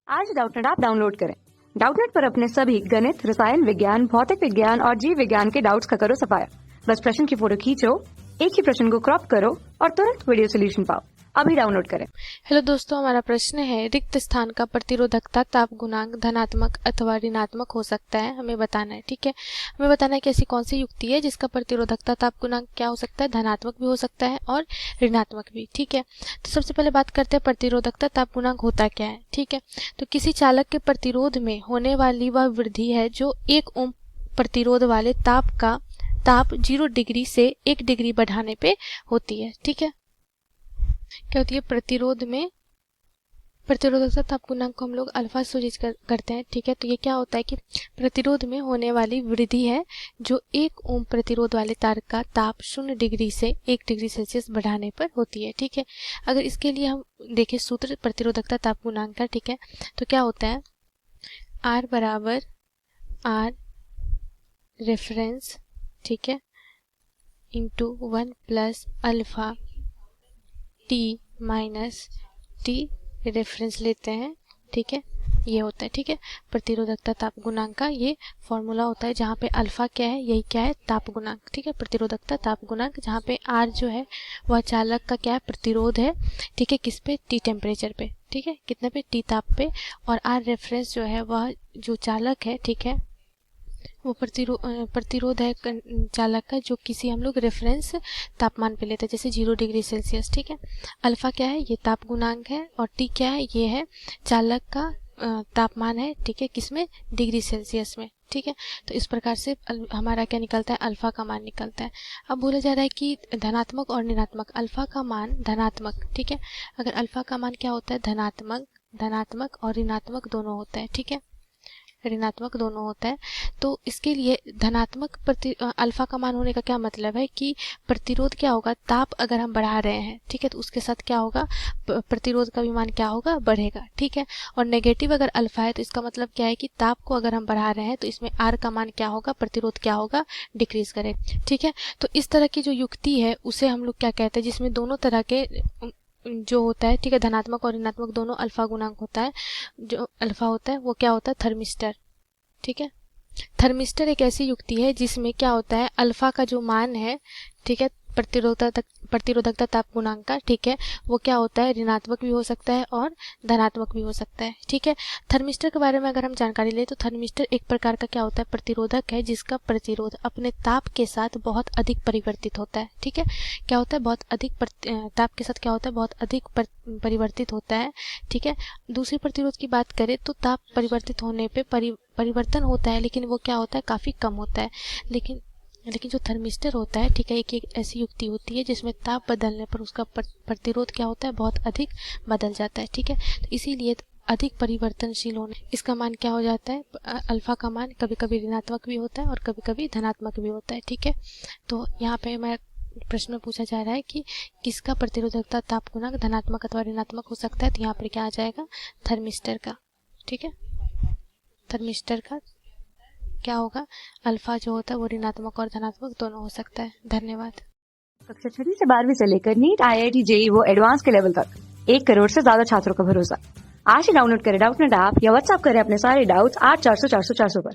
आज Doubtnut app download करें। Doubtnut पर अपने सभी गणित, रसायन विज्ञान, भौतिक विज्ञान और जीव विज्ञान के डाउट्स का करो सफाया। बस प्रश्न की फोटो खींचो, एक ही प्रश्न को क्रॉप करो और तुरंत वीडियो सोल्यूशन पाओ। अभी डाउनलोड करें। हेलो दोस्तों, हमारा प्रश्न है रिक्त स्थान का प्रतिरोधकता ताप गुणांक धनात्मक अथवा ऋणात्मक हो सकता है, हमें बताना है। ठीक है, हमें बताना है कि ऐसी कौन सी युक्ति है जिसका प्रतिरोधकता ताप गुणांक क्या हो सकता है, धनात्मक भी हो सकता है और ऋणात्मक भी। ठीक है, तो सबसे पहले बात करते हैं प्रतिरोधकता ताप गुणांक होता क्या है। ठीक है, तो किसी चालक के प्रतिरोध में होने वाली वह वृद्धि है जो 1 ओम प्रतिरोध वाले ताप 0 डिग्री से 1 डिग्री बढ़ाने पे होती है। ठीक है, क्या होती है प्रतिरोधकता ताप गुणांक को हम लोग अल्फा सूचित करते हैं। ठीक है, तो ये क्या होता है कि प्रतिरोध में होने वाली वृद्धि है जो 1 ओम प्रतिरोध वाले तार का ताप 0 डिग्री से 1 डिग्री सेल्सियस बढ़ाने पर होती है। ठीक है, अगर इसके लिए हम देखें सूत्र प्रतिरोधकता ताप गुणांक का, ठीक है, तो क्या होता है R बराबर R रेफरेंस, ठीक है, into 1 plus alpha T minus T reference लेते हैं। ठीक है, ये होता है। ठीक है, प्रतिरोधकता ताप गुणांक का ये फॉर्मूला होता है जहाँ पे अल्फा क्या है, यही क्या है, ताप गुणांक। ठीक है, प्रतिरोधकता ताप गुणांक, जहाँ पे आर जो है वह चालक का क्या है, प्रतिरोध है। ठीक है, किस पे, टी टेम्परेचर पे। ठीक है, कितने पे, टी ताप पे। और आर रेफरेंस जो है वह जो चालक है, ठीक है, वो प्रतिरोध है चालक का जो किसी हम लोग रेफरेंस तापमान पे लेते हैं, जैसे 0 डिग्री सेल्सियस। ठीक है, अल्फा क्या है, ये ताप गुणांक है, और टी क्या है, ये है चालक का तापमान है। ठीक है, किसमें, डिग्री सेल्सियस में। ठीक है, तो इस प्रकार से हमारा क्या निकलता है, अल्फा का मान निकलता है। अब बोला जा रहा है कि धनात्मक और ऋणात्मक, अल्फा का मान धनात्मक। ठीक है, अगर अल्फा का मान क्या होता है, धनात्मक और ऋणात्मक दोनों होता है। ठीक है, ऋणात्मक दोनों होता है। तो इसके लिए धनात्मक अल्फा का मान होने का क्या मतलब है कि प्रतिरोध क्या होगा, ताप अगर हम बढ़ा रहे हैं, ठीक है, तो उसके साथ क्या होगा, प्रतिरोध का भी मान क्या होगा, बढ़ेगा। ठीक है, और नेगेटिव अगर अल्फा है तो इसका मतलब क्या है कि ताप को अगर हम बढ़ा रहे हैं तो इसमें आर का मान क्या होगा, प्रतिरोध क्या होगा, डिक्रीज करे। ठीक है, तो इस तरह की जो युक्ति है उसे हम लोग क्या कहते हैं, जिसमें दोनों तरह के जो होता है, ठीक है, धनात्मक और ऋणात्मक दोनों अल्फा गुणांक होता है। जो अल्फा होता है वो क्या होता है, थर्मिस्टर। ठीक है, थर्मिस्टर एक ऐसी युक्ति है जिसमें क्या होता है, अल्फा का जो मान है, ठीक है, प्रतिरोधकता ताप गुणांक का, ठीक है, वो क्या होता है, ऋणात्मक भी हो सकता है और धनात्मक भी हो सकता है। ठीक है, थर्मिस्टर के बारे में अगर हम जानकारी लें तो थर्मिस्टर एक प्रकार का क्या होता है, प्रतिरोधक है जिसका प्रतिरोध अपने ताप के साथ बहुत अधिक परिवर्तित होता है। ठीक है, क्या होता है, बहुत अधिक ताप के साथ क्या होता है, बहुत अधिक परिवर्तित होता है। ठीक है, दूसरी प्रतिरोध की बात करें तो ताप परिवर्तित होने पे परिवर्तन होता है, लेकिन वो क्या होता है, काफी कम होता है। लेकिन जो थर्मिस्टर होता है, ठीक है, एक ऐसी युक्ति होती है जिसमें ताप बदलने पर उसका प्रतिरोध क्या होता है, बहुत अधिक बदल जाता है। ठीक है, तो इसीलिए अधिक परिवर्तनशील होने इसका मान क्या हो जाता है, अल्फा का मान कभी कभी ऋणात्मक भी होता है और कभी कभी धनात्मक भी होता है। ठीक है, तो यहाँ पे मैं प्रश्न में पूछा जा रहा है कि किसका प्रतिरोधकता ताप गुणांक धनात्मक अथवा ऋणात्मक हो सकता है, तो यहाँ पर क्या आ जाएगा, थर्मिस्टर का। ठीक है, थर्मिस्टर का क्या होगा, अल्फा जो होता है वो ऋणात्मक और धनात्मक दोनों हो सकता है। धन्यवाद। कक्षा 6 से 12वीं से लेकर नीट, IIT, JEE वो एडवांस के लेवल तक 1 करोड़ से ज्यादा छात्रों का भरोसा। आज ही डाउनलोड करें डाउटनेट ऐप या व्हाट्सएप करें अपने सारे डाउट्स 8400 400 400 पर।